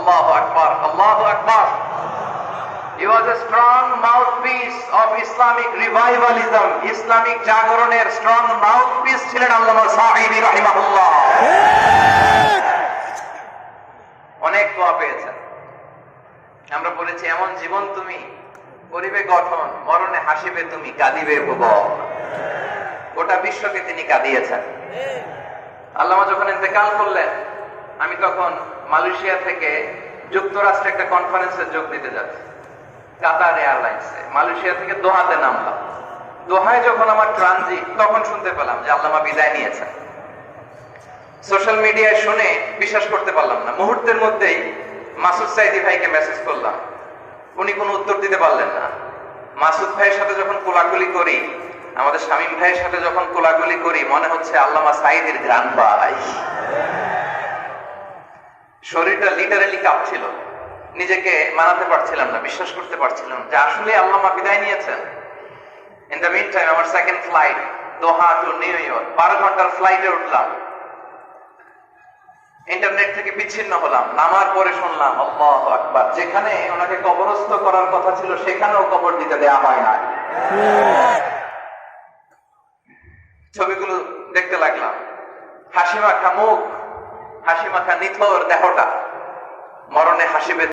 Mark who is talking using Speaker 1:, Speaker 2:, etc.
Speaker 1: Allahu Akbar, Allahu Akbar. He was a strong mouthpiece of Islamic revivalism. Islamic জাগরণের strong mouthpiece ছিলেন আল্লামা সাঈদী রাহিমাহুল্লাহ। অনেক দোয়া পেয়েছেন। আমরা বলেছি এমন জীবন তুমি করিবে গঠন, মরণে হাসিবে তুমি, কাঁদিবে ভুবন। গোটা বিশ্বকে তিনি কাঁদিয়েছেন। আল্লামা যখন ইন্তেকাল করলেন, আমি তখন মালয়েশিয়া থেকে যুক্তরাষ্ট্রে একটা কনফারেন্সে যোগ দিতে যাচ্ছি, কাতার এয়ারলাইন্সে। মালয়েশিয়া থেকে দোহাতে নামলাম। দোহায় যখন আমার ট্রানজিট, তখন শুনতে পেলাম যে আল্লামা বিদায় নিয়েছেন। সোশ্যাল মিডিয়ায় শুনে বিশ্বাস করতে পারলাম না। মুহূর্তের মধ্যেই মাসুদ সাইদি ভাইকে মেসেজ করলাম, উনি কোনো উত্তর দিতে পারলেন না। মাসুদ ভাইয়ের সাথে যখন কোলাকুলি করি, আমাদের শামীম ভাইয়ের সাথে যখন কোলাকুলি করি, মনে হচ্ছে আল্লামা সাইদির ঘ্রাণ পাই। শরীরটা লিটারালি কাঁপছিল, নিজেকে মানাতে পারছিলাম না, বিশ্বাস করতে পারছিলাম যে আসলে আল্লামা বিদায় নিয়েছেন। ইন দ্য মিন টাইম আমার সেকেন্ড ফ্লাইট, দোহা টু নিউ ইয়র্ক, 12 ঘন্টার ফ্লাইটে উঠলাম। ইন্টারনেট থেকে বিচ্ছিন্ন হলাম। নামার পরে শুনলাম আল্লাহু আকবার, যেখানে ওনাকে কবরস্থ করার কথা ছিল সেখানেও কবর দিতে দেয়া হয় না। ছবিগুলো দেখতে লাগলাম, হাসি মাখা মুখ, হাসি মাখা নিথর দেহটা, মরণে হাসিবে